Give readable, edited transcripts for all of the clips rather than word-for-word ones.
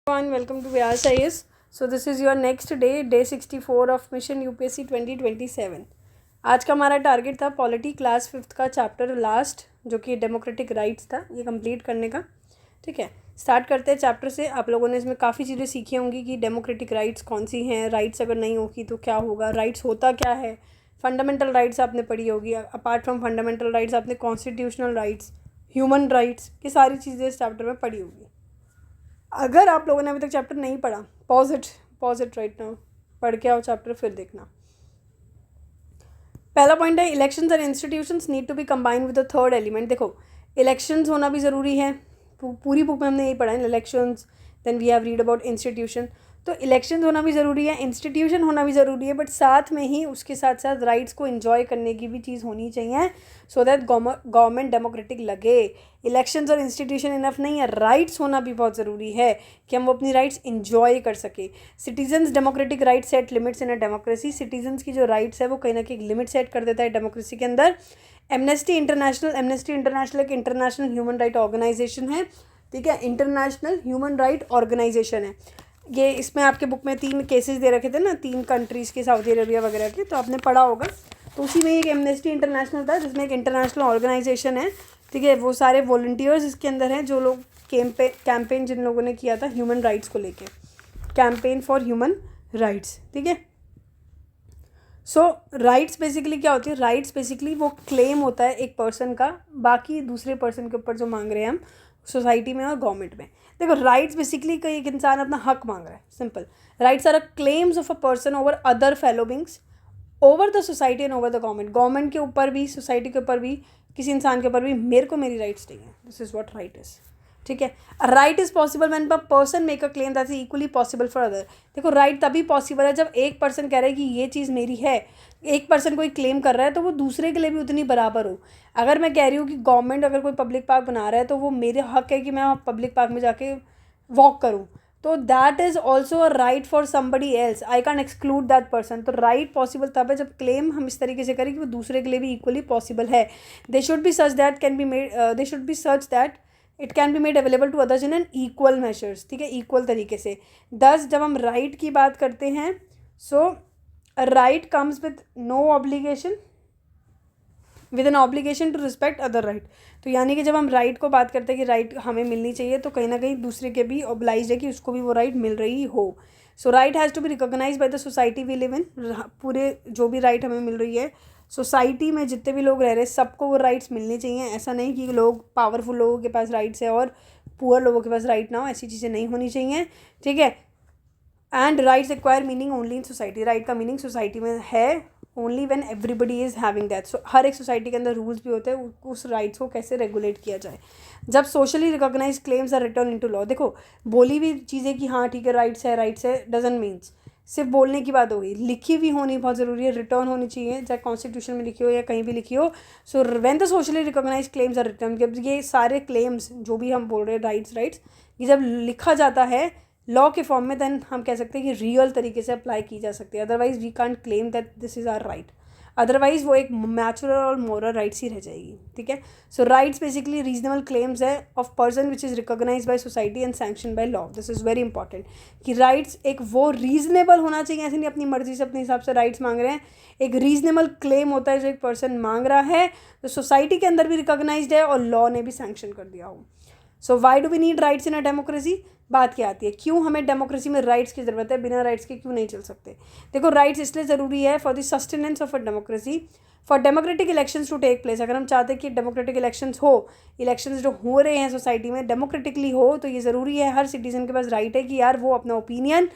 Everyone, welcome to Vyas IAS. So this is your next day, day 64 of mission UPSC 2027. आज का हमारा target था polity class 5th का chapter last, जो कि डेमोक्रेटिक राइट्स था, ये कंप्लीट करने का. ठीक है, स्टार्ट करते हैं चैप्टर से. आप लोगों ने इसमें काफ़ी चीज़ें सीखी होंगी कि डेमोक्रेटिक राइट्स कौन सी हैं, राइट्स अगर नहीं होगी तो क्या होगा, राइट्स होता क्या है, फंडामेंटल राइट्स आपने पढ़ी होगी. अपार्ट फ्रॉम फंडामेंटल राइट्स आपने कॉन्स्टिट्यूशनल राइट्स, ह्यूमन राइट्स, ये सारी चीज़ें इस चैप्टर में पढ़ी होगी. अगर आप लोगों ने अभी तक चैप्टर नहीं पढ़ा, पॉज इट राइट नाउ, पढ़ के आओ चैप्टर फिर देखना. पहला पॉइंट है elections and institutions need to be combined with the third element. देखो, इलेक्शंस होना भी ज़रूरी है. पूरी बुक में हमने यही पढ़ा है, elections, then we have read about institution. तो इलेक्शन होना भी ज़रूरी है, इंस्टीट्यूशन होना भी ज़रूरी है, बट साथ में ही उसके साथ साथ राइट्स को इन्जॉय करने की भी चीज़ होनी चाहिए, सो दैट गवर्नमेंट डेमोक्रेटिक लगे. इलेक्शंस और इंस्टीट्यूशन इनफ नहीं है, राइट्स होना भी बहुत ज़रूरी है कि हम वो अपनी राइट्स इन्जॉय कर सके. Citizens democratic right set limits in a democracy. Citizens की जो राइट्स है वो कहीं ना कहीं लिमिट सेट कर देता है डेमोक्रेसी के अंदर. एमनेस्टी इंटरनेशनल एक इंटरनेशनल ह्यूमन राइट ऑर्गेनाइजेशन है. ठीक है, इंटरनेशनल ह्यूमन राइट ऑर्गेनाइजेशन है ये. इसमें आपके बुक में 3 केसेस दे रखे थे ना, 3 कंट्रीज़ के, सऊदी अरेबिया वगैरह के, तो आपने पढ़ा होगा. तो उसी में एक एमनेस्टी इंटरनेशनल था, जिसमें एक इंटरनेशनल ऑर्गेनाइजेशन है. ठीक है, वो सारे वॉलंटियर्स इसके अंदर हैं, जो लोग कैंपेन जिन लोगों ने किया था ह्यूमन राइट्स को लेके, कैंपेन फॉर ह्यूमन राइट्स. ठीक है, सो राइट्स बेसिकली क्या होती है? राइट्स बेसिकली वो क्लेम होता है एक पर्सन का बाकी दूसरे पर्सन के ऊपर जो मांग रहे हैं हम सोसाइटी में और गवर्नमेंट में. देखो, राइट्स बेसिकली कोई एक इंसान अपना हक मांग रहा है, simple. Rights are a claims of a person over other fellow beings, over the society and over the government. Government के ऊपर भी, सोसाइटी के ऊपर भी, किसी इंसान के ऊपर भी मेरे को मेरी राइट्स चाहिए. This is what right is. ठीक है, right is possible when a person make a claim that is equally possible for other. देखो, राइट तभी पॉसिबल है जब एक पर्सन कह रहा है कि ये चीज़ मेरी है. एक पर्सन कोई क्लेम कर रहा है तो वो दूसरे के लिए भी उतनी बराबर हो. अगर मैं कह रही हूँ कि गवर्नमेंट अगर कोई पब्लिक पार्क बना रहा है तो वो मेरे हक है कि मैं पब्लिक पार्क में जाके वॉक करूँ, तो that is also a right for somebody else. I can exclude that person. तो राइट पॉसिबल तब है जब क्लेम हम इस तरीके से करें कि वो दूसरे के लिए भी इक्वली पॉसिबल है. They should be such that it can be made available to others in an equal measures. ठीक है, इक्वल तरीके से. दस जब हम राइट की बात करते हैं, so right comes with no obligation, with an obligation to respect other right. तो यानी कि जब हम राइट को बात करते हैं कि राइट हमें मिलनी चाहिए, तो कहीं ना कहीं दूसरे के भी ऑब्लाइज है कि उसको भी वो राइट मिल रही हो. So right has to be recognise by the society we live in. पूरे जो भी राइट हमें मिल रही है, सोसाइटी में जितने भी लोग रह रहे हैं सबको वो राइट्स मिलनी चाहिए. ऐसा नहीं कि लोग पावरफुल लोगों के पास राइट्स है और पुअर लोगों के पास राइट ना हो, ऐसी चीज़ें नहीं होनी चाहिए. ठीक है, and rights acquire meaning only in society. Right का मीनिंग सोसाइटी में है only when everybody is having that. So हर एक सोसाइटी के अंदर रूल्स भी होते हैं उस राइट्स को कैसे रेगुलेट किया जाए. जब socially recognise claims are return into law. देखो, बोली भी चीज़ें कि हाँ ठीक है राइट्स है डजंट मीन्स सिर्फ बोलने की बात होगी. लिखी भी होनी बहुत ज़रूरी है, रिटर्न होनी चाहिए, चाहे कॉन्स्टिट्यूशन में लिखी हो या कहीं भी लिखी हो. So when the socially recognise claims are written, जब ये सारे क्लेम्स जो भी हम बोल रहे हैं राइट्स ये जब लिखा जाता है लॉ के फॉर्म में, देन हम कह सकते हैं कि रियल तरीके से अप्लाई की जा सकती है. Otherwise we can't claim that this is our right. Otherwise वो एक नेचुरल और मोरल राइट्स ही रह जाएगी. ठीक है, so rights basically reasonable claims है of person which is recognise by society and sanction by law. This is very important कि rights एक वो रीजनेबल होना चाहिए, ऐसे नहीं अपनी मर्जी से अपने हिसाब से राइट्स मांग रहे हैं. एक रीजनेबल क्लेम होता है जो एक पर्सन मांग रहा है, तो सोसाइटी के अंदर भी रिकॉग्नाइज्ड है और लॉ ने भी सैंक्शन कर दिया हो. So why do we need rights in a democracy? बात क्या आती है, क्यों हमें डेमोक्रेसी में राइट्स की ज़रूरत है, बिना राइट्स के क्यों नहीं चल सकते. देखो, राइट्स इसलिए ज़रूरी है for the sustenance of a democracy, for democratic elections to take place. अगर हम चाहते हैं कि डेमोक्रेटिक इलेक्शंस हो, इलेक्शंस जो हो रहे हैं सोसाइटी में डेमोक्रेटिकली हो, तो ये ज़रूरी है, हर सिटीज़न के पास राइट है कि यार वो अपना ओपिनियन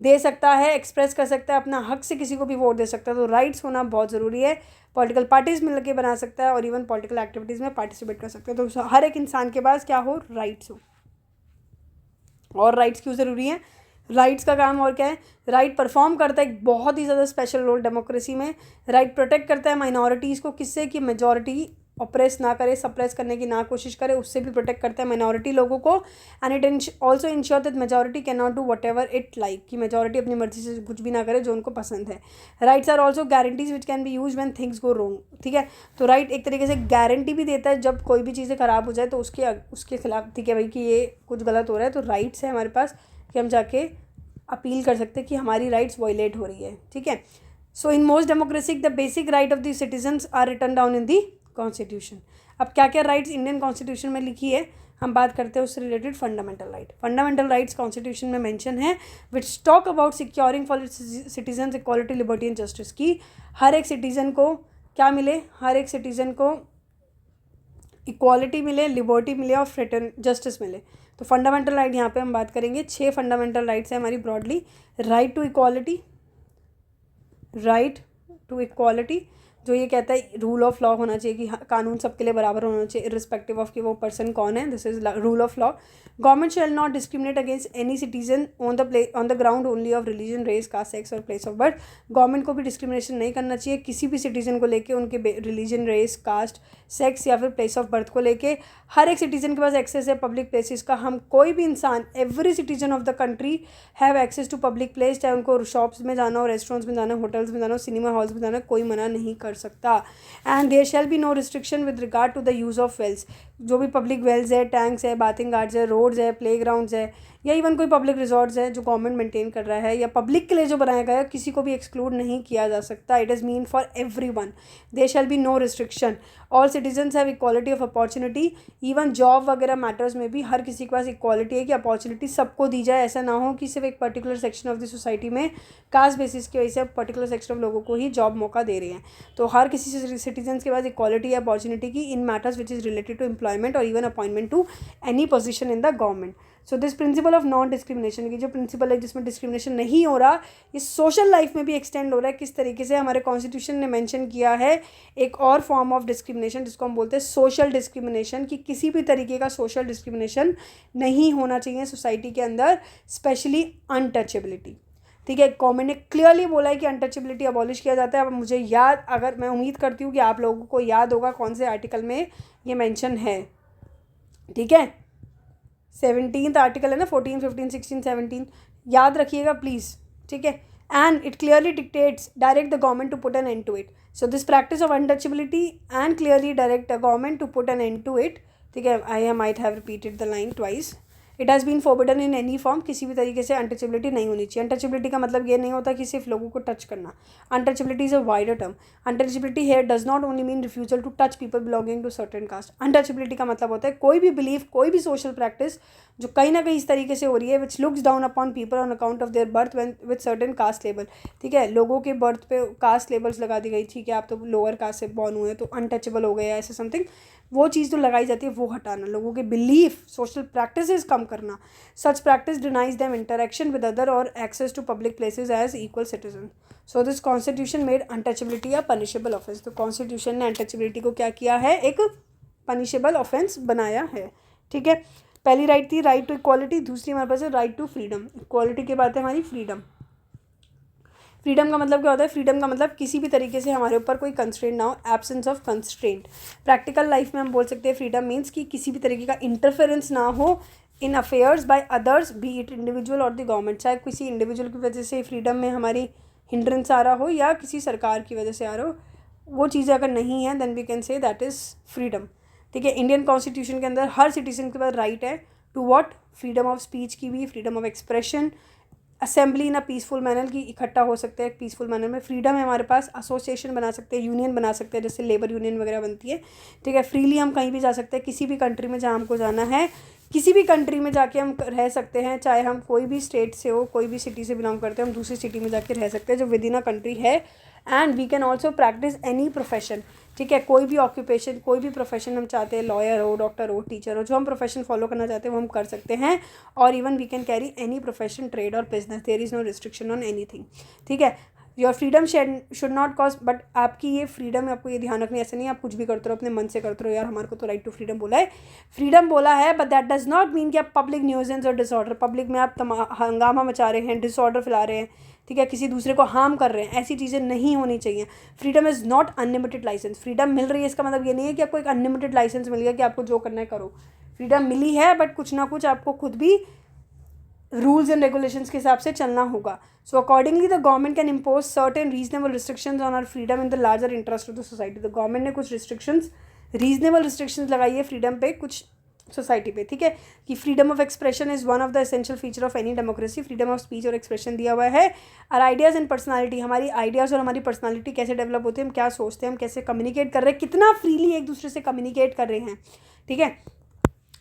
दे सकता है, एक्सप्रेस कर सकता है, अपना हक से किसी को भी वोट दे सकता है. तो राइट्स होना बहुत ज़रूरी है. पॉलिटिकल पार्टीज़ मिल के बना सकता है और इवन पॉलिटिकल एक्टिविटीज़ में पार्टिसिपेट कर सकते हैं. तो हर एक इंसान के पास क्या हो, राइट्स हो. और राइट्स क्यों ज़रूरी है? राइट्स का काम और क्या है, राइट परफॉर्म करता है एक बहुत ही ज़्यादा स्पेशल रोल डेमोक्रेसी में. राइट प्रोटेक्ट करता है माइनॉरिटीज़ को, किससे कि मेजॉरिटी ऑप्रेस ना करे, सप्रेस करने की ना कोशिश करे, उससे भी प्रोटेक्ट करता है माइनॉरिटी लोगों को. And it also ensure that majority can not do what ever it like, कि मेजॉरिटी अपनी मर्जी से कुछ भी ना करे जो उनको पसंद है. Rights are also guarantees which can be use when things go wrong. ठीक है, तो राइट एक तरीके से गारंटी भी देता है जब कोई भी चीज़ें ख़राब हो जाए तो उसके खिलाफ, ठीक है भाई कि ये कुछ गलत हो रहा है, तो राइट्स है हमारे पास कि हम जाके अपील कर सकते हैं कि हमारी राइट्स वायलेट हो रही है, ठीक है। So in most democracy the basic right of the citizens are written down in the constitution. अब क्या क्या राइट्स इंडियन कॉन्स्टिट्यूशन में लिखी है, हम बात करते हैं उससे related fundamental right. Fundamental rights constitution में मेंशन है which talk about securing for citizens equality, liberty and justice, की हर एक सिटीजन को क्या मिले, हर एक सिटीजन को इक्वालिटी मिले, लिबर्टी मिले और फ्रीडम जस्टिस मिले। तो फंडामेंटल राइट यहाँ पे हम बात करेंगे, 6 फंडामेंटल राइट्स है हमारी broadly. Right to equality, right to equality जो ये कहता है रूल ऑफ लॉ होना चाहिए कि कानून सबके लिए बराबर होना चाहिए इररिस्पेक्टिव ऑफ कि वो पर्सन कौन है, this is rule of law. Government shall not discriminate against any citizen on the ground only of religion, race, caste, sex और प्लेस ऑफ बर्थ। गवर्नमेंट को भी डिस्क्रिमिनेशन नहीं करना चाहिए किसी भी सिटीजन को लेके उनके रिलीजन, रेस, कास्ट, सेक्स या फिर प्लेस ऑफ बर्थ को लेके। हर एक सिटीजन के पास एक्सेस है पब्लिक प्लेसेस का। हम कोई भी इंसान, every citizen of the country have access to public place, चाहे उनको शॉप्स में जाना हो, रेस्टोरेंट्स में जाना हो, होटल्स में जाना हो, सिनेमा हॉल्स में जाना, कोई मना नहीं कर सकता। And there shall be no restriction with regard to the use of wells, जो भी पब्लिक वेल्स है, टैंक्स है, बाथिंग गार्ड्स है, रोड्स है, प्ले ग्राउंड्स है, या इवन कोई पब्लिक रिजॉर्ट्स है जो गवर्नमेंट मेंटेन कर रहा है या पब्लिक के लिए जो बनाया गया है, किसी को भी एक्सक्लूड नहीं किया जा सकता। It is mean for everyone, there shall be no restriction. All citizens have equality of opportunity, even job वगैरह मैटर्स में भी हर किसी के पास इक्वालिटी है कि अपॉर्चुनिटी सबको दी जाए। ऐसा ना हो कि सिर्फ एक particular section of the society में कास्ट बेसिस की वजह से पर्टिकुलर सेक्शन ऑफ लोगों को ही जॉब मौका दे रहे हैं। तो हर किसी सिटीजन्स के पास इक्वालिटी है अपॉर्चुनिटी की in matters which is related to employment और even appointment to any position in the government. So this principle of non discrimination की जो प्रिंसिपल है जिसमें डिस्क्रिमिनेशन नहीं हो रहा, ये सोशल लाइफ में भी एक्सटेंड हो रहा है। किस तरीके से हमारे कॉन्स्टिट्यूशन ने मेंशन किया है एक और फॉर्म ऑफ डिस्क्रिमिनेशन जिसको हम बोलते हैं सोशल डिस्क्रिमिनेशन, कि किसी भी तरीके का सोशल डिस्क्रिमिनेशन नहीं होना चाहिए सोसाइटी के अंदर, स्पेशली अनटचेबिलिटी, ठीक है। गवर्नमेंट ने क्लियरली बोला है कि अनटचेबिलिटी अबॉलिश किया जाता है। अब मुझे याद, अगर मैं उम्मीद करती हूँ कि आप लोगों को याद होगा कौन से आर्टिकल में ये मेंशन है, ठीक है। 17th आर्टिकल है ना, 14, 15, 16, 17, याद रखिएगा प्लीज़, ठीक है। And it clearly dictates direct the government to put an end to it. So this practice of untouchability and clearly direct the government to put an end to it, ठीक है। I might have repeated the line twice. It has been forbidden in any form, किसी भी तरीके से untouchability नहीं होनी चाहिए। Untouchability का मतलब ये नहीं होता कि सिर्फ लोगों को टच करना। Untouchability is a wider term. Untouchability here does not only mean refusal to touch people belonging to certain caste. Untouchability का मतलब होता है कोई भी बिलीफ, कोई भी सोशल प्रैक्टिस जो कहीं ना कहीं इस तरीके से हो रही है which looks down upon people on account of their birth with certain caste label, ठीक है। लोगों के बर्थ पे कास्ट लेबल्स लगा दी गई, ठीक है, आप तो लोअर कास्ट से बॉर्न हुए तो अनटचेबल हो गए, ऐसे समथिंग, वो चीज़ जो लगाई जाती है वो हटाना। लोगों के बिलीफ, सोशल प्रैक्टिसेस कम करना। Such practice denies them interaction with other और access to public places as equal citizen. So this constitution made untouchability a punishable offence. तो कॉन्स्टिट्यूशन ने अनटचेबिलिटी को क्या किया है, एक पनिशेबल ऑफेंस बनाया है, ठीक है। पहली राइट थी राइट टू इक्वालिटी, दूसरी हमारे पास है राइट टू फ्रीडम। इक्वालिटी के बाद है हमारी फ्रीडम। फ्रीडम का मतलब क्या होता है, फ्रीडम का मतलब किसी भी तरीके से हमारे ऊपर कोई कंस्ट्रेंट ना हो, absence of constraint. Practical life में हम बोल सकते हैं फ्रीडम मीन्स कि किसी भी तरीके का इंटरफेरेंस ना हो in affairs by others, be it individual और द गवर्नमेंट। चाहे किसी इंडिविजुअल की वजह से फ्रीडम में हमारी हिंड्रेंस आ रहा हो या किसी सरकार की वजह से आ रहा हो, वो चीज़ें अगर नहीं है then we can say that is freedom, ठीक है। इंडियन कॉन्स्टिट्यूशन के अंदर हर सिटीजन के पास राइट है to what, freedom of speech की भी, freedom of expression, assembly in a peaceful manner की इकट्ठा हो सकते हैं पीसफुल मैनर में, फ्रीडम है हमारे पास, एसोसिएशन बना सकते हैं, यूनियन बना सकते हैं, जैसे लेबर यूनियन वगैरह बनती है, ठीक है। फ्रीली हम कहीं भी जा सकते हैं, किसी भी कंट्री में जहाँ हमको जाना है, किसी भी कंट्री में जाके हम रह सकते हैं, चाहे हम कोई भी स्टेट से हो, कोई भी सिटी से बिलोंग करते हैं, हम दूसरी सिटी में जाके रह सकते हैं जो विद इन अ कंट्री है। And we can also practice any profession, ठीक है। कोई भी ऑक्यूपेशन, कोई भी प्रोफेशन हम चाहते हैं, लॉयर हो, डॉक्टर हो, टीचर हो, जो हम प्रोफेशन फॉलो करना चाहते हैं वो हम कर सकते हैं। और even we can carry any profession, trade और business, there is no restriction on anything, ठीक है। Your freedom should not cost, but आपकी ये फ्रीडम है, आपको ये ध्यान रखनी, ऐसे नहीं आप कुछ भी करते रहो, अपने मन से करते रहो, यार हमारे को तो राइट टू फ्रीडम बोला है, फ्रीडम बोला है, but that does not mean कि आप पब्लिक न्यूजेंस और डिसऑर्डर, पब्लिक में आप हंगामा मचा रहे हैं, डिसऑर्डर फैला रहे हैं, ठीक है, किसी दूसरे को हार्म कर रहे हैं, ऐसी चीज़ें नहीं होनी चाहिए। Freedom is not unlimited licence. Freedom मिल रही है इसका मतलब ये नहीं है कि आपको एक अनलिमिटेड लाइसेंस मिल गया कि आपको जो करना है करो। फ्रीडम मिली है बट कुछ ना कुछ आपको खुद भी रूल्स एंड रेगुलेशंस के हिसाब से चलना होगा। So accordingly the government can impose certain reasonable restrictions on our freedom in the larger interest of the society. The government ने कुछ रिस्ट्रिक्शंस, रीजनेबल रिस्ट्रिक्शंस लगाई है फ्रीडम पे, कुछ सोसाइटी पे, ठीक है, कि freedom of expression is one of the essential feature of any democracy. Freedom of speech और एक्सप्रेशन दिया हुआ है। और आइडियाज़ एंड पर्सनालिटी, हमारी आइडियाज़ और हमारी पर्सनालिटी कैसे डेवलप होती है, हम क्या सोचते हैं, हम कैसे कम्युनिकेट कर रहे हैं, कितना फ्रीली एक दूसरे से कम्युनिकेट कर रहे हैं, ठीक है।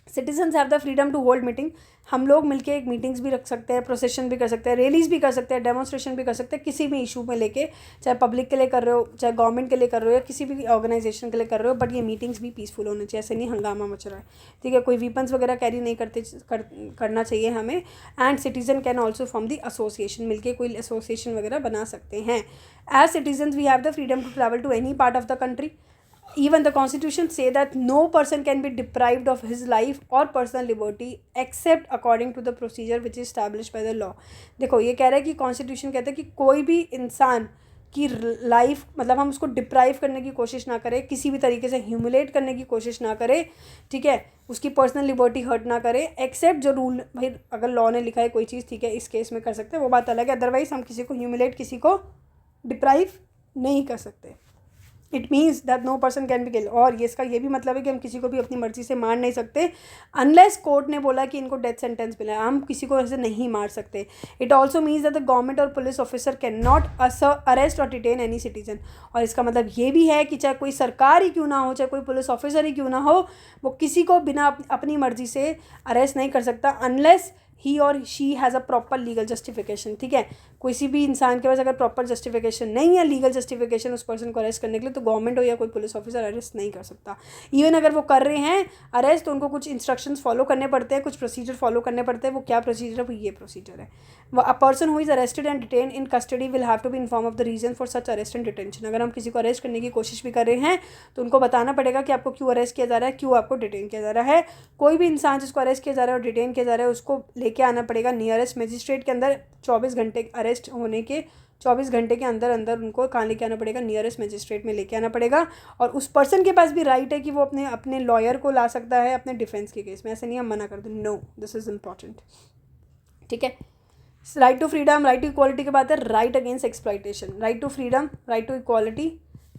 Citizens have the freedom to hold meeting, हम लोग मिलके एक मीटिंग्स भी रख सकते हैं, प्रोसेशन भी कर सकते हैं, रैलीज भी कर सकते हैं, डेमोन्स्ट्रेशन भी कर सकते हैं, किसी भी इशू में लेके, चाहे पब्लिक के लिए कर रहे हो, चाहे गवर्नमेंट के लिए कर रहे हो, या किसी भी ऑर्गेनाइजेशन के लिए कर रहे हो, बट ये मीटिंग्स भी पीसफुल होने चाहिए, ऐसे नहीं हंगामा मच रहा है, ठीक है। कोई वीपन्स वगैरह कैरी नहीं करना चाहिए हमें। And citizen can also form the association, मिलके कोई एसोसिएशन वगैरह बना सकते हैं। As citizen we have the freedom to travel to any part of the country. Even the constitution say that no person can be deprived of his life or personal liberty except according to the procedure which is established by the law। देखो ये कह रहा है कि constitution कहता है कि कोई भी इंसान की लाइफ, मतलब हम उसको डिप्राइव करने की कोशिश ना करें, किसी भी तरीके से ह्यूमिलेट करने की कोशिश ना करें, ठीक है, उसकी पर्सनल लिबर्टी हर्ट ना करें, एक्सेप्ट जो रूल, भाई अगर लॉ ने लिखा है कोई चीज़, ठीक है, इस केस में कर सकते हैं, वो बात अलग है, अदरवाइज हम किसी को ह्यूमिलेट, किसी को डिप्राइव नहीं कर सकते। It means that no person can be kill, और ये इसका ये भी मतलब है कि हम किसी को भी अपनी मर्जी से मार नहीं सकते अनलेस कोर्ट ने बोला कि इनको डेथ सेंटेंस मिला है, हम किसी को ऐसे नहीं मार सकते। It also means that the government और police officer can not arrest और डिटेन एनी सिटीजन, और इसका मतलब ये भी है कि चाहे कोई सरकार ही क्यों ना हो, चाहे कोई पुलिस ऑफिसर ही क्यों ना हो, वो किसी को बिना अपनी मर्जी से अरेस्ट नहीं कर सकता अनलेस ही और she has a proper legal justification, ठीक है। किसी भी इंसान के पास अगर प्रॉपर जस्टिफिकेशन नहीं है, लीगल जस्टिफिकेशन उस पर्सन को अरेस्ट करने के लिए, तो गवर्नमेंट हो या कोई पुलिस ऑफिसर अरेस्ट नहीं कर सकता। इवन अगर वो कर रहे हैं अरेस्ट, तो उनको कुछ इंस्ट्रक्शंस फॉलो करने पड़ते हैं, कुछ प्रोसीजर फॉलो करने पड़ते हैं। वो क्या प्रोसीजर है, वो ये प्रोसीजर है। A person who is arrested and detain in custody will have to be inform of the reason for such arrest and detention. अगर हम किसी को अरेस्ट करने की कोशिश भी कर रहे हैं तो उनको बताना पड़ेगा कि आपको क्यों अरेस्ट किया जा रहा है, क्यों आपको डिटेन किया जा रहा है। कोई भी इंसान जिसको अरेस्ट किया जा रहा है और डिटेन किया जा रहा है, उसको लेके आना पड़ेगा नियरेस्ट मजिस्ट्रेट के अंदर 24 घंटे, अरेस्ट होने के 24 घंटे के अंदर अंदर उनको कहाँ लेके आना पड़ेगा, नियरेस्ट मजिस्ट्रेट में लेके आना पड़ेगा। और उस पर्सन के पास भी राइट है कि वो अपने लॉयर को ला सकता है अपने डिफेंस के केस में, ऐसे नहीं हम मना कर दें, नो, दिस इज़ इम्पॉर्टेंट, ठीक है। Right to freedom, right to equality के बाद है right against exploitation. Right to freedom, right to equality,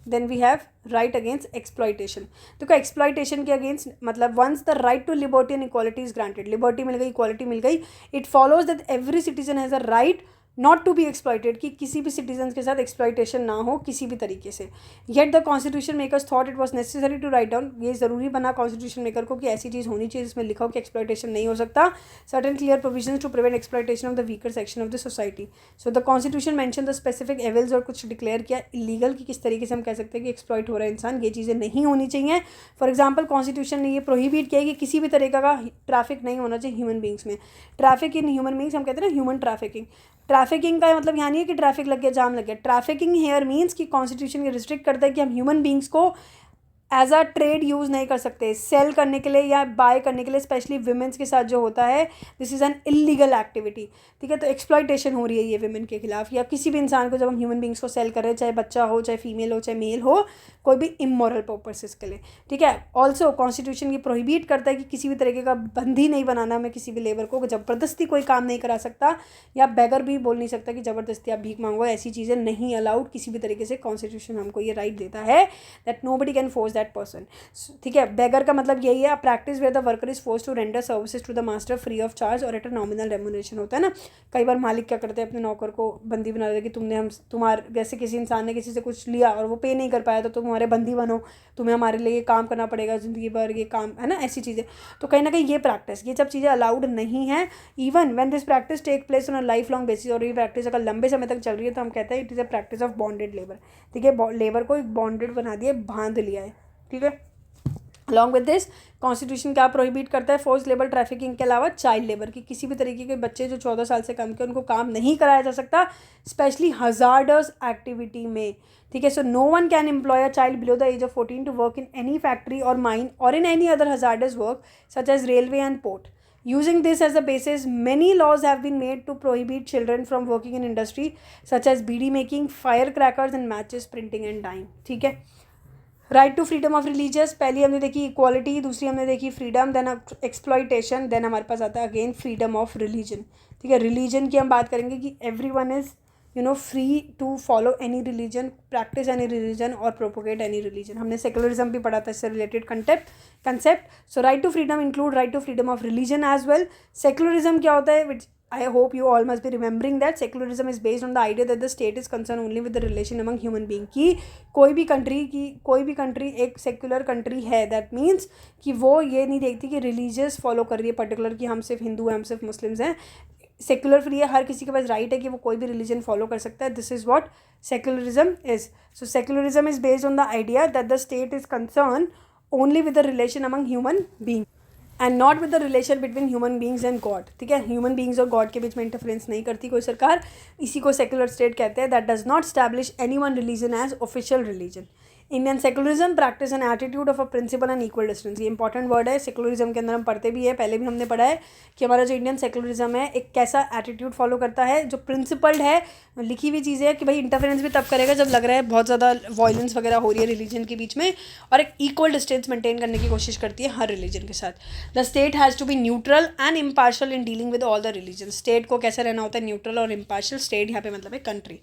then we have right against exploitation. देखो एक्सप्लॉइटेशन के अगेंस्ट मतलब once the right to liberty and equality is granted, liberty मिल गई, equality मिल गई, it follows that every citizen has a right not to be exploited, कि किसी भी सिटीजन के साथ एक्सप्लॉइटेशन ना हो किसी भी तरीके से। Yet the constitution makers thought it was necessary to write down, ये ज़रूरी बना कॉन्स्टिट्यूशन मेकर को कि ऐसी चीज़ होनी चाहिए जिसमें लिखा हो कि एक्सप्लॉइटेशन नहीं हो सकता। Certain clear provisions to prevent exploitation of the weaker section of the society. So the constitution mention the specific evils, और कुछ डिक्लेयर किया इलीगल कि किस तरीके से हम कह सकते हैं कि एक्सप्लॉइट हो रहा है इंसान, ये चीज़ें नहीं होनी चाहिए। फॉर एग्जाम्पल कॉन्स्टिट्यूशन ने ये प्रोहिबिट किया कि किसी भी तरीके का ट्रैफिक नहीं होना चाहिए ह्यूमन बींग्स में। ट्रैफिक इन ह्यूमन बींग्स हम कहते हैं ना ह्यूमन ट्रैफिकिंग। ट्रैफिकिंग का मतलब यहाँ नहीं है कि ट्रैफिक लग गया, जाम लग गया। ट्रैफिकिंग हेयर मीन्स कि कॉन्स्टिट्यूशन ये रिस्ट्रिक्ट करता है कि हम ह्यूमन बींग्स को एज अ ट्रेड यूज़ नहीं कर सकते, सेल करने के लिए या बाय करने के लिए, स्पेशली विमेंस के साथ जो होता है, this is an illegal activity, ठीक है। तो एक्सप्लॉइटेशन हो रही है ये विमेन के खिलाफ, या किसी भी इंसान को जब हम ह्यूमन बींग्स को सेल कर रहे हैं, चाहे बच्चा हो, चाहे फीमेल हो, चाहे मेल हो, कोई भी इमोरल पर्पसेस के लिए, ठीक है। ऑल्सो कॉन्स्टिट्यूशन ये प्रोहिबिट करता है कि किसी भी तरीके का बंदी नहीं बनाना हमें किसी भी लेबर को, ज़बरदस्ती कोई काम नहीं करा सकता, या बेगर भी बोल नहीं सकता कि ज़बरदस्ती आप भीख मांगो, ऐसी चीज़ें नहीं अलाउड किसी भी तरीके से। कॉन्स्टिट्यूशन हमको ये राइट देता है that nobody can force that person, ठीक है। बेगर का मतलब यही है, practice where the worker is force to render services to the master free of charge और एट अ नॉमिनल रेम्यूनरेशन। होता है ना, कई बार मालिक क्या करते हैं, अपने नौकर को बंदी बना देते कि तुम्हारे जैसे किसी इंसान ने किसी से कुछ लिया और वो पे नहीं कर पाया, तो तुम हमारे बंदी बनो, तुम्हें हमारे लिए काम करना पड़ेगा ज़िंदगी भर, ये काम है ना, ऐसी चीज़ें। तो कहीं ना कहीं ये प्रैक्टिस, ये सब चीज़ें अलाउड नहीं है। Even when this practice take place on a life long basis, और ये प्रैक्टिस अगर लंबे समय तक चल रही है तो हम कहते हैं it is a practice of bonded labour, ठीक है। लेबर को एक बॉन्डेड बना दिया, बांध लिया है, ठीक है। अलॉन्ग विद दिस कॉन्स्टिट्यूशन क्या प्रोहिबिट करता है, फोर्स लेबर ट्रैफिकिंग के अलावा चाइल्ड लेबर की, किसी भी तरीके के बच्चे जो 14 साल से कम के उनको काम नहीं कराया जा सकता, स्पेशली हजार्डस एक्टिविटी में, ठीक है। So no one can employ a child below the age of 14 to work in any factory और माइन और in any other hazardous work such as railway and port. Using this as a basis, many laws have been made to prohibit children from working in industry such as bidi making, firecrackers and matches printing and dyeing, ठीक है। Right to freedom of religious, पहली हमने देखी equality, दूसरी हमने देखी freedom, then exploitation, then हमारे पास आता है अगेन फ्रीडम ऑफ रिलीजन, ठीक है। रिलीजन की हम बात करेंगे कि every one is free to follow any religion, practice any religion और प्रोपोगेट एनी रिलीजन. हमने सेकुलरिज्म भी पढ़ा था, इससे related concept. So right to freedom include right to freedom of religion as well. Secularism क्या होता है, विच I hope you all must be remembering that secularism is based on the idea that the state is concerned only with the relation among human being. कि कोई भी country एक secular country है, that means कि वो ये नहीं देखती कि रिलीजियस फॉलो कर रही है पर्टिकुलर, कि हम सिर्फ हिंदू हैं, हम सिर्फ मुस्लिम्स हैं. सेक्युलर फ्री है, हर किसी के पास राइट है कि वो कोई भी रिलीजन फॉलो कर सकता है. This is what secularism is. So secularism is based on the idea that the state is concern only with the relation among human being and not with the relation between human beings and God. ठीक है, human beings और God के बीच में interference नहीं करती कोई सरकार. इसी को सेक्युलर स्टेट कहते हैं. That does not establish any one religion as official religion. Indian secularism practice an attitude of a principle and equal distance. ये इंपॉर्टेंट वर्ड है. सेकुलरिज्म के अंदर हम पढ़ते भी है, पहले भी हमने पढ़ा है कि हमारा जो इंडियन सेकुलरिज्म है एक कैसा एटीट्यूड फॉलो करता है, जो प्रिंसिपल्ड है, लिखी हुई चीज़ें है कि भाई इंटरफेरेंस भी तब करेगा जब लग रहा है बहुत ज़्यादा वायलेंस वगैरह हो रही है रिलीजन के बीच में, और एक इक्वल डिस्टेंस मेंटेन करने की कोशिश करती है हर रिलीजन के साथ. The state has to be neutral and impartial in dealing with all the religion. State को कैसे रहना होता है, न्यूट्रल और इम्पार्शियल. स्टेट यहाँ पे मतलब है country.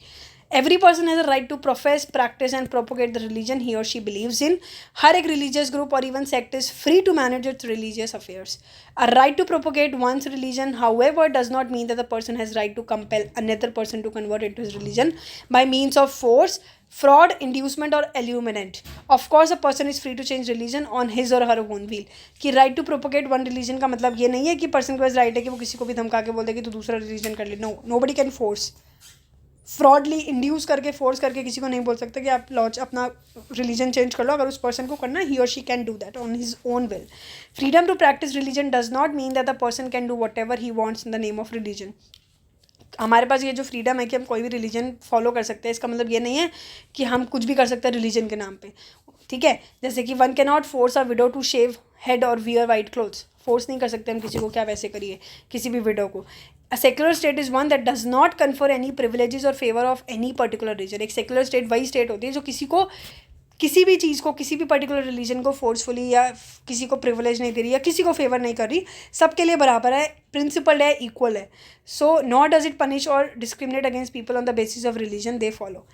Every person has a right to profess, practice and propagate the religion he or she believes in. हर एक religious group और even sect is free to manage its religious affairs. A right to propagate one's religion, however, does not mean that the person has right to compel another person to convert into his religion by means of force, fraud, inducement or allurement. Of course, a person is free to change religion on his or her own will. कि right to propagate one religion का मतलब ये नहीं है कि person के पास right है कि वो किसी को भी धमका के बोल दे कि तू दूसरा religion कर ले. No, nobody can force. फ्रॉडली इंड्यूस करके फोर्स करके किसी को नहीं बोल सकते कि आप लॉन्च अपना रिलीजन चेंज कर लो. अगर उस पर्सन को करना, ही और she can do that on his own will. Freedom to practice religion does not mean that the person can do whatever he wants in the name of religion. हमारे पास ये जो freedom है कि हम कोई भी रिलीजन फॉलो कर सकते हैं, इसका मतलब ये नहीं है कि हम कुछ भी कर सकते हैं रिलीजन के नाम पे. ठीक है, जैसे कि one can not force a widow to shave head और वियर वाइट क्लोथ्स. फोर्स नहीं कर सकते हम किसी को क्या वैसे करिए, किसी भी विडो को. A secular state is one that does not confer any privileges or favor of any particular religion. एक secular state वही state होती है जो किसी को किसी भी चीज़ को, किसी भी पर्टिकुलर रिलीजन को फोर्सफुली या किसी को प्रिविलेज नहीं दे रही या किसी को फेवर नहीं कर रही, सबके लिए बराबर है, प्रिंसिपल है, इक्वल है. So not does it punish और discriminate against people on the basis of religion they follow.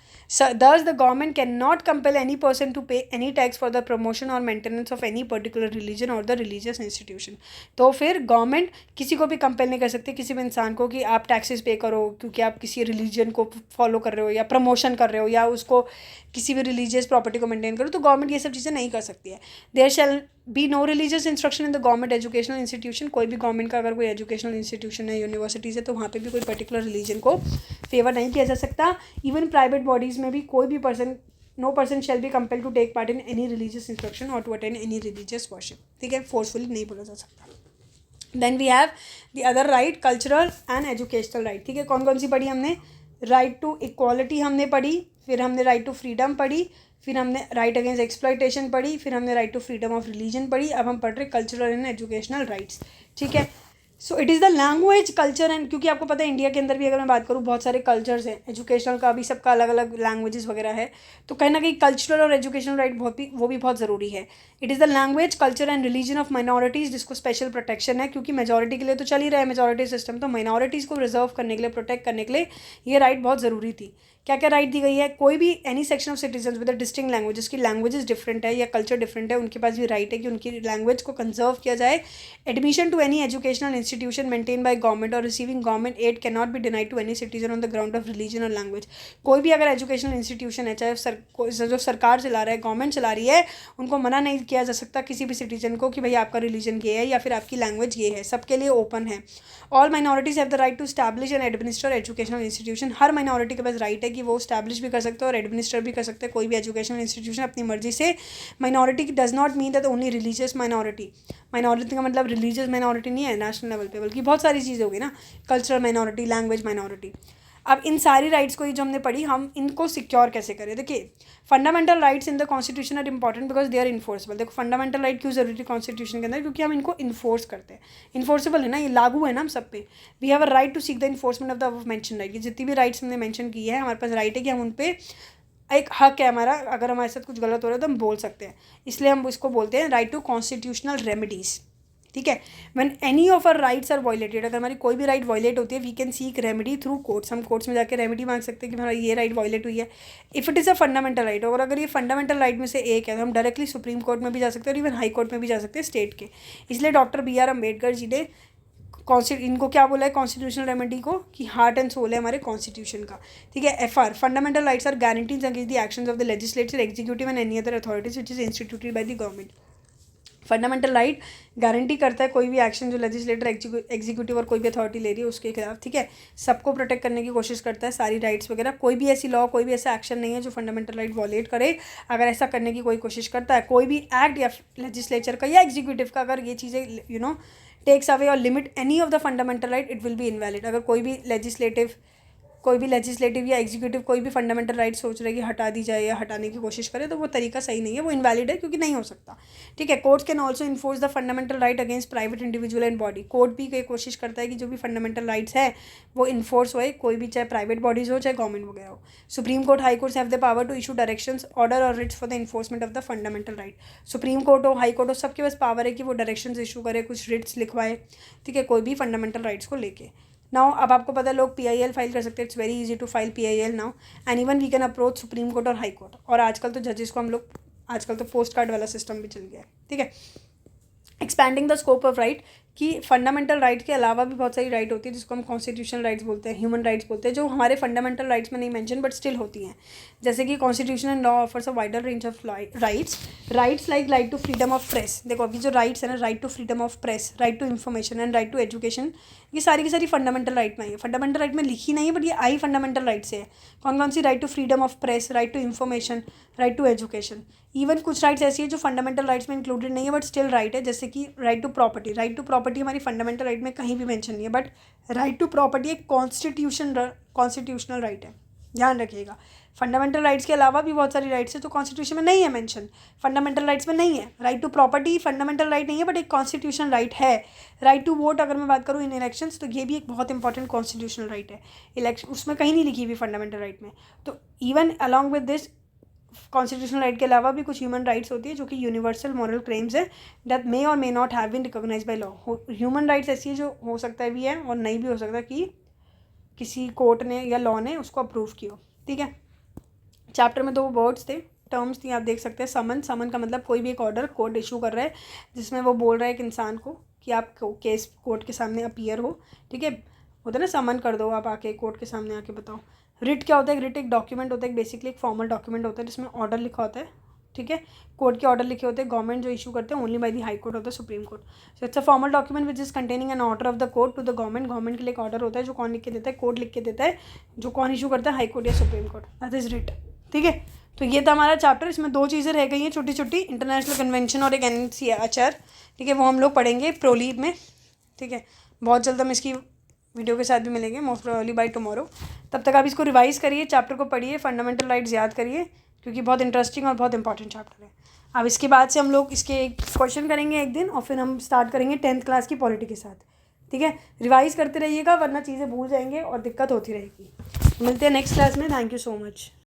Thus the government cannot compel any person to pay any tax for the promotion or maintenance of any particular religion or the religious institution. तो फिर government किसी को भी compel नहीं कर सकती, किसी भी इंसान को, कि आप टैक्सेस पे करो क्योंकि आप किसी रिलीजन को फॉलो कर रहे हो या प्रमोशन कर रहे हो या उसको किसी भी रिलीजियस प्रॉपर्टी को मेंटेन करो. तो गवर्नमेंट ये सब चीज़ें नहीं कर सकती है. There shall be no religious instruction in the government educational institution. कोई भी गवर्नमेंट का अगर कोई एजुकेशनल इंस्टीट्यूशन है, यूनिवर्सिटीज़ है, तो वहाँ पे भी कोई पर्टिकुलर रिलीजन को फेवर नहीं किया जा सकता. इवन प्राइवेट बॉडीज़ में भी कोई भी person, no person shall be compel to take part in any religious instruction और to attend any religious worship. ठीक है, फोर्सफुली नहीं बोला जा सकता. Then we have the other right, cultural and educational right. ठीक है, कौन कौन सी पढ़ी हमने? राइट टू इक्वालिटी हमने पढ़ी, फिर हमने राइट टू फ्रीडम पढ़ी, फिर हमने राइट अगेंस्ट एक्सप्लॉयटेशन पढ़ी, फिर हमने right to freedom of religion पढ़ी. अब हम पढ़ रहे कल्चरल एंड एजुकेशनल राइट्स. ठीक है, so it is the language, culture and, क्योंकि आपको पता है इंडिया के अंदर भी अगर मैं बात करूँ बहुत सारे कल्चर्स हैं, एजुकेशनल का भी सबका अलग अलग लैंग्वेजेस वगैरह है, तो कहीं ना कहीं कल्चरल और एजुकेशनल राइट वो भी बहुत ज़रूरी है. It is the language, culture and religion of minorities, जिसको स्पेशल प्रोटेक्शन है, क्योंकि मेजॉरिटी के लिए तो चल ही रहा है मेजॉरिटी सिस्टम, तो माइनॉरिटीज़ को रिजर्व करने के लिए, प्रोटेक्ट करने के लिए ये राइट बहुत ज़रूरी थी. क्या क्या राइट दी गई है? कोई भी any section of citizen with distinct language, जिसकी लैंग्वेजेस डिफरेंट है या कल्चर डिफरेंट है, उनके पास भी राइट है कि उनकी लैंग्वेज को कंजर्व किया जाए. Admission to any educational institution maintain by government और receiving government aid can not be denied to any citizen on the ground of religion और लैंग्वेज. कोई भी अगर एजुकेशनल इंस्टीट्यूशन है, चाहे जो सरकार चला रहा है, गवर्नमेंट चला रही है, उनको मना नहीं किया जा सकता किसी भी सिटीजन को कि भाई आपका रिलीजन ये है या फिर आपकी लैंग्वेज ये है. सबके लिए ओपन है. All minorities have the right to establish and administer educational institution. हर माइनॉरिटी के पास राइट है कि वो स्टैब्लिश भी कर सकते हैं और एडमिनिस्टर भी कर सकते हैं कोई भी एजुकेशनल इंस्टीट्यूशन अपनी मर्जी से. Minority does not mean that only religious minority. Minority का मतलब रिलीजियस माइनॉरिटी नहीं है नेशनल लेवल पे, बल्कि बहुत सारी चीज़ें होगी ना, कल्चरल माइनॉरिटी, लैंग्वेज माइनॉरिटी. अब इन सारी राइट्स को ही जो हमने पढ़ी, हम इनको सिक्योर कैसे करें? देखिए, fundamental rights in the constitution are important because they are enforceable. देखो, फंडामेंटल राइट क्यों जरूरी कॉन्स्टिट्यूशन के अंदर? क्योंकि हम इनको इन्फोर्स करते हैं. इन्फोर्सेबल है ना, ये लागू है ना हम सब पे. We have a right to seek the enforcement of the mention right. ये जितनी भी राइट्स हमने मेंशन की है, हमारे पास राइट है कि हम उन पर, एक हक है हमारा, अगर हमारे साथ कुछ गलत हो रहा है तो हम बोल सकते हैं. इसलिए हम इसको बोलते हैं राइट टू कॉन्स्टिट्यूशनल रेमेडीज़. ठीक है। When any of our rights are violated, अगर हमारी कोई भी राइट वायलेट होती है, we can seek remedy through courts, हम कोर्ट्स में जाकर रेमेडी मांग सकते हैं कि हमारा ये राइट वायलेट हुई है। If it is a fundamental right, और अगर ये फंडामेंटल राइट में से एक है तो हम डायरेक्टली सुप्रीम कोर्ट में भी जा सकते हैं और इवन हाई कोर्ट में भी जा सकते हैं स्टेट के। इसलिए doctor B are Ambedkar ji ने इनको क्या बोला है कॉन्स्टिट्यूशनल रेमेडी को, कि हार्ट एंड सोल है हमारे कॉन्स्टिट्यूशन का, ठीक है। FR, fundamental rights are guarantees against the actions of the legislature, executive and any other authorities which is instituted by the government. Fundamental right guarantee करता है कोई भी एक्शन जो लेजिस्लेटर एग्जीक्यूटिव और कोई भी अथॉरिटी ले रही है उसके खिलाफ, ठीक है। सबको प्रोटेक्ट करने की कोशिश करता है, सारी राइट्स वगैरह। कोई भी ऐसी लॉ, कोई भी ऐसा एक्शन नहीं है जो फंडामेंटल राइट वॉलेट करे। अगर ऐसा करने की कोई कोशिश करता है, कोई भी एक्ट या लेजिस्लेचर का या एग्जीक्यूटिव का, अगर ये चीज़ें टेक्स अवे और limit any of the fundamental right, it will be invalid. अगर कोई भी लेजिस्लेटिव या एग्जीक्यूटिव कोई भी फंडामेंटल राइट सोच रहे कि हटा दी जाए या हटाने की कोशिश करे, तो वो तरीका सही नहीं है, वो इनवैलिड है, क्योंकि नहीं हो सकता, ठीक है। Courts can also enforce the fundamental right against private individual and body. Court भी कोई कोशिश करता है कि जो भी फंडामेंटल राइट्स है वो इन्फोर्स होए, कोई भी, चाहे प्राइवेट बॉडीज हो चाहे गवर्नमेंट वगैरह हो। Supreme court, high courts have the power to issue directions, order और writs for the enforcement of the fundamental right. Supreme court हो, हाई कोर्ट हो, सबके पास पावर है कि वो डायरेक्शंस इशू करे, कुछ रिट्स लिखवाए, ठीक है, कोई भी फंडामेंटल राइट्स को लेके। नाउ अब आपको पता है लोग PIL फाइल कर सकते हैं, it's very easy to file PIL now, and even we can approach supreme court और हाई कोर्ट। और आजकल तो जजेस को हम लोग, आजकल तो पोस्ट कार्ड वाला सिस्टम भी चल गया है, ठीक है। Expanding the scope of right, कि फंडामेंटल राइट के अलावा भी बहुत सारी राइट होती है जिसको हम कॉन्स्टिट्यूशनल राइट्स बोलते हैं, ह्यूमन राइट्स बोलते हैं, जो हमारे फंडामेंटल राइट्स में नहीं मेंशन बट स्टिल होती हैं। जैसे कि constitution and law offers a wider range of rights like right to freedom of press. देखो अभी जो राइट्स है ना, right to freedom of press, right to information and right to education, ये सारी की सारी फंडामेंटल राइट में आई है। फंडामेंटल राइट में लिखी नहीं है बट ये आई फंडामेंटल राइट से है। कौन कौन सी? Right to freedom of press, right to information, right to education. Even कुछ राइट्स ऐसी है जो फंडामेंटल राइट्स में इंक्लूडेड नहीं है बट स्टिल राइट है, जैसे कि right to property. Right to property हमारी फंडामेंटल राइट में कहीं भी मेंशन नहीं है, बट राइट टू प्रॉपर्टी एक कॉन्स्टिट्यूशनल राइट है, ध्यान रखिएगा। फंडामेंटल राइट्स के अलावा भी बहुत सारी राइट्स है जो कॉन्स्टिट्यूशन में नहीं है मेंशन, फंडामेंटल राइट्स में नहीं है। Right to property fundamental right नहीं है बट एक कॉन्स्टिट्यूशनल राइट है। राइट टू वोट अगर मैं बात करूँ इन इलेक्शंस, तो ये भी एक बहुत इंपॉर्टेंट कॉन्स्टिट्यूशनल राइट है। इलेक्शन उसमें कहीं नहीं लिखी हुई फंडामेंटल राइट में। तो even along with this constitutional right के अलावा भी कुछ ह्यूमन राइट्स होती है जो कि यूनिवर्सल मॉरल क्लेम्स है दैट मे और may not have been recognised by law. Human rights ऐसी है जो हो सकता है भी है और नहीं भी हो सकता कि किसी कोर्ट ने या लॉ ने उसको अप्रूव किया, ठीक है। चैप्टर में 2 वर्ड्स थे, टर्म्स थी, आप देख सकते हैं। समन का मतलब कोई भी एक ऑर्डर कोर्ट इशू कर रहा है जिसमें वो बोल रहा है एक इंसान को कि आप केस कोर्ट के सामने अपीयर हो, ठीक है। होता है ना, समन कर दो, आप आके कोर्ट के सामने आके बताओ। रिट क्या होता है? रिट एक डॉक्यूमेंट होता है, बेसिकली एक फॉर्मल डॉक्यूमेंट होता है जिसमें ऑर्डर लिखा होता है, ठीक है। कोर्ट के ऑर्डर लिखे होते हैं, गवर्नमेंट जो इशू करते हैं only by the high court होता है, supreme court. So it's a formal document which is containing an order of the court to the government. Government के लिए एक ऑर्डर होता है जो कौन लिख के देता है? कोर्ट लिख के देता है। जो कौन इशू करता है? हाई कोर्ट या supreme court, that is writ, ठीक है। तो ये था हमारा चैप्टर। इसमें 2 चीज़ें रह गई हैं छोटी छोटी, इंटरनेशनल कन्वेंशन और एक NCHR, ठीक है। वो हम लोग पढ़ेंगे प्रोलीब में, ठीक है। बहुत जल्द हम इसकी वीडियो के साथ भी मिलेंगे, मोस्ट प्रोबेबली बाय टुमारो। तब तक आप इसको रिवाइज करिए, चैप्टर को पढ़िए, फंडामेंटल राइट्स याद करिए, क्योंकि बहुत इंटरेस्टिंग और बहुत इंपॉर्टेंट चैप्टर है। अब इसके बाद से हम लोग इसके क्वेश्चन करेंगे एक दिन और फिर हम स्टार्ट करेंगे 10th क्लास की पॉलिटी के साथ, ठीक है। रिवाइज करते रहिएगा वरना चीज़ें भूल जाएंगे और दिक्कत होती रहेगी। मिलते हैं नेक्स्ट क्लास में। Thank you so much.